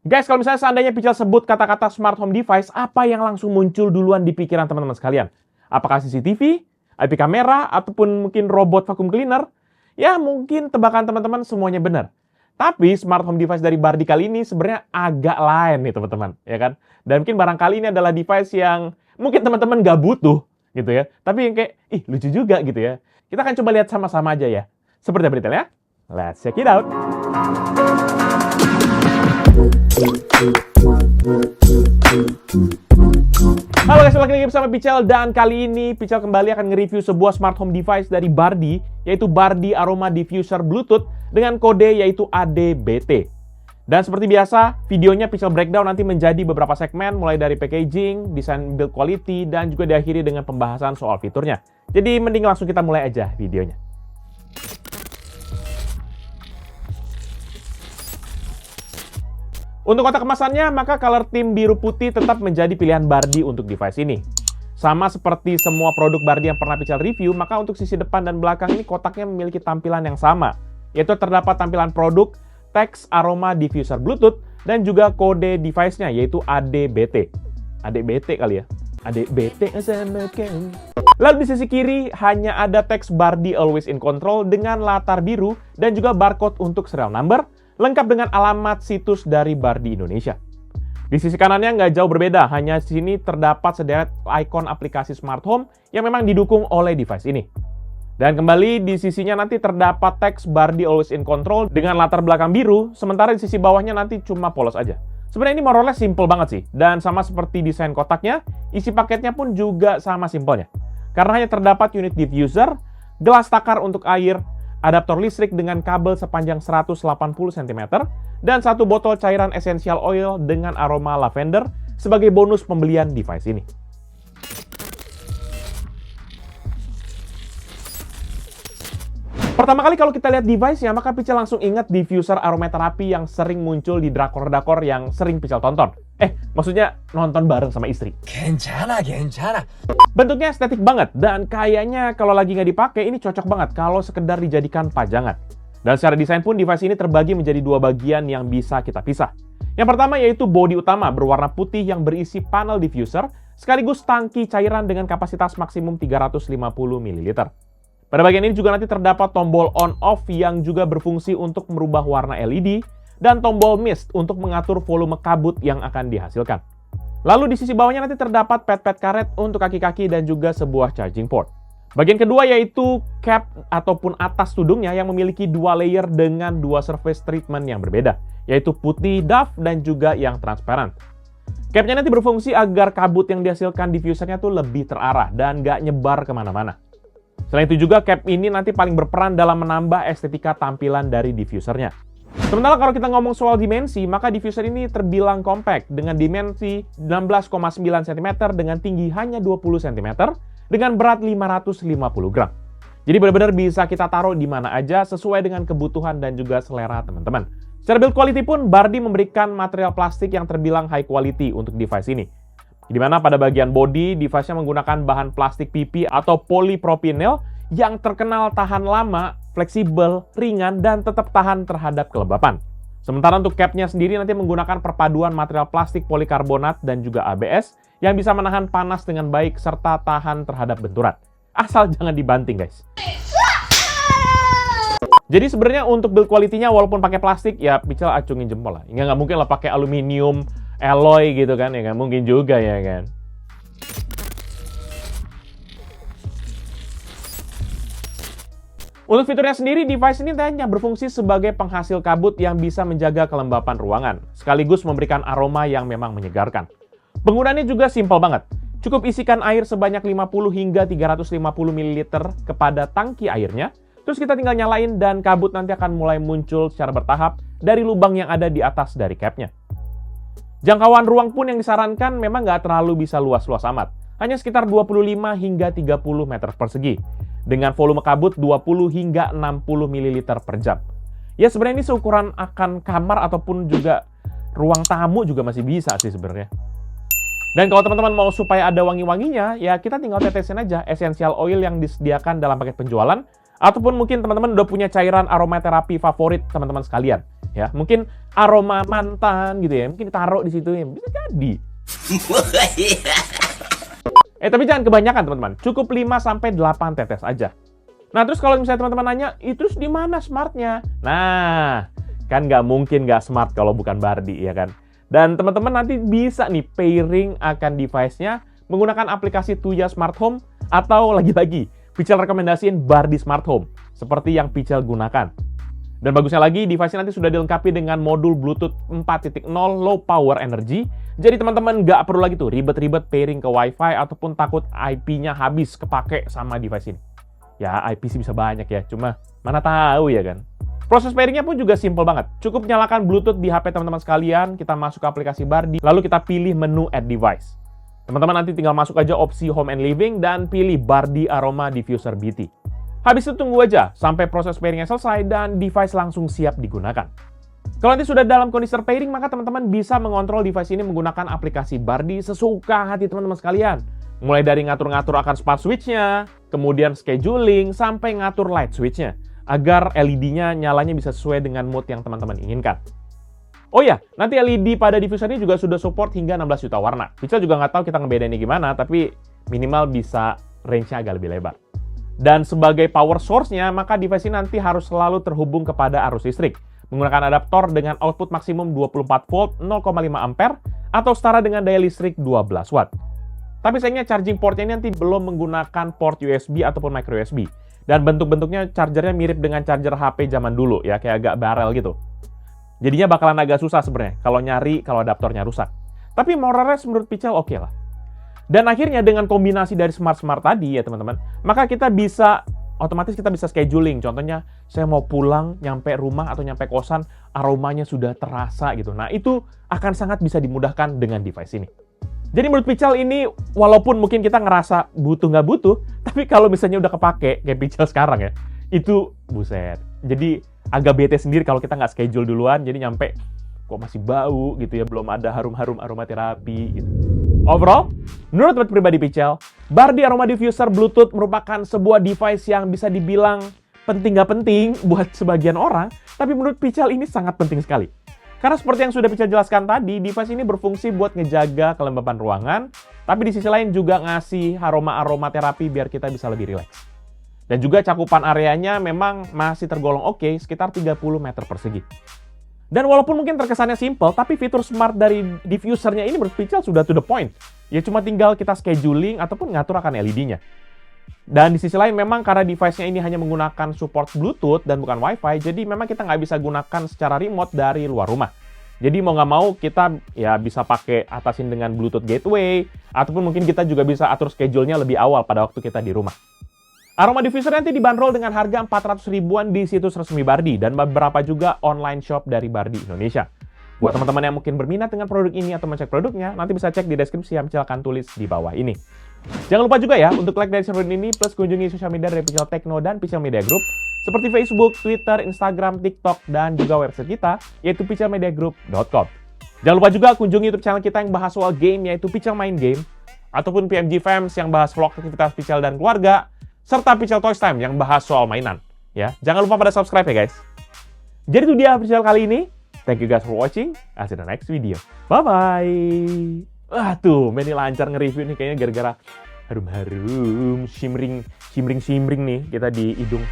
Guys, kalau misalnya seandainya Pichel sebut kata-kata smart home device, apa yang langsung muncul duluan di pikiran teman-teman sekalian? Apakah CCTV, IP kamera, ataupun mungkin robot vacuum cleaner? Ya, mungkin tebakan teman-teman semuanya benar. Tapi smart home device dari Bardi kali ini sebenarnya agak lain nih teman-teman, ya kan? Dan mungkin barangkali ini adalah device yang mungkin teman-teman nggak butuh, gitu ya. Tapi yang kayak, lucu juga gitu ya. Kita akan coba lihat sama-sama aja ya. Seperti apa detailnya? Let's check it out! Halo guys, balik lagi bersama Pichel, dan kali ini Pichel kembali akan nge-review sebuah smart home device dari Bardi, yaitu Bardi Aroma Diffuser Bluetooth dengan kode yaitu ADBT. Dan seperti biasa, videonya Pichel breakdown nanti menjadi beberapa segmen, mulai dari packaging, desain build quality, dan juga diakhiri dengan pembahasan soal fiturnya. Jadi mending langsung kita mulai aja videonya. Untuk kotak kemasannya, maka color theme biru putih tetap menjadi pilihan Bardi untuk device ini. Sama seperti semua produk Bardi yang pernah Pichel review, maka untuk sisi depan dan belakang ini kotaknya memiliki tampilan yang sama, yaitu terdapat tampilan produk, teks Aroma Diffuser Bluetooth, dan juga kode device-nya, yaitu ADBT. ADBT kali ya? ADBT. Lalu di sisi kiri, hanya ada teks Bardi Always in Control dengan latar biru, dan juga barcode untuk serial number, lengkap dengan alamat situs dari Bardi Indonesia. Di sisi kanannya nggak jauh berbeda, hanya di sini terdapat sederet ikon aplikasi smart home yang memang didukung oleh device ini. Dan kembali di sisinya nanti terdapat teks Bardi Always in Control dengan latar belakang biru, sementara di sisi bawahnya nanti cuma polos aja. Sebenarnya ini more or less simple banget sih, dan sama seperti desain kotaknya, isi paketnya pun juga sama simpelnya. Karena hanya terdapat unit diffuser, gelas takar untuk air, adaptor listrik dengan kabel sepanjang 180 cm, dan satu botol cairan essential oil dengan aroma lavender sebagai bonus pembelian device ini. Pertama kali kalau kita lihat device-nya, maka Pichel langsung ingat diffuser aromaterapi yang sering muncul di drakor-drakor yang sering Pichel tonton. Maksudnya nonton bareng sama istri. Kencana. Bentuknya estetik banget, dan kayaknya kalau lagi nggak dipakai, ini cocok banget kalau sekedar dijadikan pajangan. Dan secara desain pun device ini terbagi menjadi dua bagian yang bisa kita pisah. Yang pertama yaitu bodi utama berwarna putih yang berisi panel diffuser, sekaligus tangki cairan dengan kapasitas maksimum 350 ml. Pada bagian ini juga nanti terdapat tombol on-off yang juga berfungsi untuk merubah warna LED, dan tombol mist untuk mengatur volume kabut yang akan dihasilkan. Lalu di sisi bawahnya nanti terdapat pad-pad karet untuk kaki-kaki dan juga sebuah charging port. Bagian kedua yaitu cap ataupun atas tudungnya yang memiliki dua layer dengan dua surface treatment yang berbeda, yaitu putih doff dan juga yang transparan. Capnya nanti berfungsi agar kabut yang dihasilkan diffusernya tuh lebih terarah dan nggak nyebar kemana-mana. Selain itu juga cap ini nanti paling berperan dalam menambah estetika tampilan dari diffusernya. Sementara kalau kita ngomong soal dimensi, maka diffuser ini terbilang compact dengan dimensi 16,9 cm dengan tinggi hanya 20 cm dengan berat 550 gram. Jadi benar-benar bisa kita taruh di mana aja sesuai dengan kebutuhan dan juga selera teman-teman. Secara build quality pun Bardi memberikan material plastik yang terbilang high quality untuk device ini. Di mana pada bagian bodi, device-nya menggunakan bahan plastik PP atau polypropylenol yang terkenal tahan lama, fleksibel, ringan, dan tetap tahan terhadap kelembapan. Sementara untuk capnya sendiri nanti menggunakan perpaduan material plastik polikarbonat dan juga ABS yang bisa menahan panas dengan baik serta tahan terhadap benturan. Asal jangan dibanting, guys. Jadi sebenarnya untuk build quality-nya walaupun pakai plastik, ya Pichel acungin jempol lah. Nggak mungkin lah pakai aluminium, alloy gitu kan, ya nggak mungkin juga ya kan. Untuk fiturnya sendiri, device ini hanya berfungsi sebagai penghasil kabut yang bisa menjaga kelembapan ruangan, sekaligus memberikan aroma yang memang menyegarkan. Penggunaannya juga simpel banget. Cukup isikan air sebanyak 50 hingga 350 ml kepada tangki airnya, terus kita tinggal nyalain dan kabut nanti akan mulai muncul secara bertahap dari lubang yang ada di atas dari capnya. Jangkauan ruang pun yang disarankan memang nggak terlalu bisa luas-luas amat, hanya sekitar 25 hingga 30 meter persegi, dengan volume kabut 20 hingga 60 ml per jam. Ya sebenarnya ini seukuran akan kamar ataupun juga ruang tamu juga masih bisa sih sebenarnya. Dan kalau teman-teman mau supaya ada wangi-wanginya, ya kita tinggal tetesin aja essential oil yang disediakan dalam paket penjualan, ataupun mungkin teman-teman udah punya cairan aromaterapi favorit teman-teman sekalian. Ya, mungkin aroma mantan gitu ya, mungkin ditaruh di situ ya, bisa jadi. Tapi jangan kebanyakan teman-teman, cukup 5-8 tetes aja. Nah, terus kalau misalnya teman-teman nanya, terus di mana smartnya? Nah, kan nggak mungkin nggak smart kalau bukan Bardi, ya kan? Dan teman-teman nanti bisa nih pairing akan device-nya menggunakan aplikasi Tuya Smart Home atau lagi-lagi, Pichel rekomendasiin Bardi Smart Home, seperti yang Pichel gunakan. Dan bagusnya lagi, device-nya nanti sudah dilengkapi dengan modul Bluetooth 4.0 Low Power Energy. Jadi teman-teman nggak perlu lagi tuh ribet-ribet pairing ke Wi-Fi ataupun takut IP-nya habis kepake sama device ini. Ya, IP sih bisa banyak ya, cuma mana tahu ya kan. Proses pairingnya pun juga simple banget. Cukup nyalakan Bluetooth di HP teman-teman sekalian, kita masuk ke aplikasi Bardi, lalu kita pilih menu Add Device. Teman-teman nanti tinggal masuk aja opsi Home and Living dan pilih Bardi Aroma Diffuser BT. Habis itu tunggu aja sampai proses pairingnya selesai dan device langsung siap digunakan. Kalau nanti sudah dalam kondisi terpairing, maka teman-teman bisa mengontrol device ini menggunakan aplikasi Bardi sesuka hati teman-teman sekalian. Mulai dari ngatur-ngatur akan smart switch-nya, kemudian scheduling, sampai ngatur light switch-nya, agar LED-nya nyalanya bisa sesuai dengan mood yang teman-teman inginkan. Oh ya, nanti LED pada diffuser ini juga sudah support hingga 16 juta warna. Pichel juga nggak tahu kita ngebedainnya gimana, tapi minimal bisa range-nya agak lebih lebar. Dan sebagai power source-nya, maka device ini nanti harus selalu terhubung kepada arus listrik, menggunakan adaptor dengan output maksimum 24 volt 0,5 ampere atau setara dengan daya listrik 12 watt. Tapi sayangnya charging portnya ini nanti belum menggunakan port USB ataupun micro USB. Dan bentuk-bentuknya chargernya mirip dengan charger HP zaman dulu ya, kayak agak barel gitu. Jadinya bakalan agak susah sebenarnya kalau nyari kalau adaptornya rusak. Tapi more or less menurut Pichel oke lah. Dan akhirnya dengan kombinasi dari smart-smart tadi ya teman-teman, maka kita bisa otomatis kita bisa scheduling. Contohnya saya mau pulang, nyampe rumah atau nyampe kosan, aromanya sudah terasa gitu. Nah itu akan sangat bisa dimudahkan dengan device ini. Jadi menurut Pichel ini, walaupun mungkin kita ngerasa butuh nggak butuh, tapi kalau misalnya udah kepake, kayak Pichel sekarang ya, itu buset. Jadi agak bete sendiri kalau kita nggak schedule duluan, jadi nyampe kok masih bau gitu ya, belum ada harum-harum aromaterapi gitu. Overall, menurut pribadi Pichel, Bardi Aroma Diffuser Bluetooth merupakan sebuah device yang bisa dibilang penting nggak penting buat sebagian orang, tapi menurut Pichel ini sangat penting sekali. Karena seperti yang sudah Pichel jelaskan tadi, device ini berfungsi buat ngejaga kelembapan ruangan, tapi di sisi lain juga ngasih aroma-aroma terapi biar kita bisa lebih rileks. Dan juga cakupan areanya memang masih tergolong oke, sekitar 30 meter persegi. Dan walaupun mungkin terkesannya simple, tapi fitur smart dari diffusernya ini menurut Pichel sudah to the point. Ya cuma tinggal kita scheduling ataupun ngatur akan LED-nya. Dan di sisi lain memang karena device-nya ini hanya menggunakan support Bluetooth dan bukan Wi-Fi, jadi memang kita nggak bisa gunakan secara remote dari luar rumah. Jadi mau nggak mau kita ya bisa pakai atasin dengan Bluetooth gateway, ataupun mungkin kita juga bisa atur schedule-nya lebih awal pada waktu kita di rumah. Aroma Diffuser nanti dibanderol dengan harga 400 ribuan di situs resmi Bardi dan beberapa juga online shop dari Bardi Indonesia. Buat teman-teman yang mungkin berminat dengan produk ini atau mencek produknya, nanti bisa cek di deskripsi yang Pichel akan tulis di bawah ini. Jangan lupa juga ya untuk like dari channel ini plus kunjungi sosial media dari Pichel Techno dan Pichel Media Group seperti Facebook, Twitter, Instagram, TikTok, dan juga website kita yaitu pichelmediagroup.com. Jangan lupa juga kunjungi YouTube channel kita yang bahas soal game yaitu Pichel Main Game ataupun PMG Fams yang bahas vlog aktivitas Pichel dan keluarga serta Pichel Toys Time yang bahas soal mainan. Ya, jangan lupa pada subscribe ya guys. Jadi itu dia Pichel kali ini. Thank you guys for watching. I'll see you in the next video. Bye-bye. Tuh, Manny lancar nge-review nih kayaknya gara-gara harum-harum, shimring nih kita di hidung.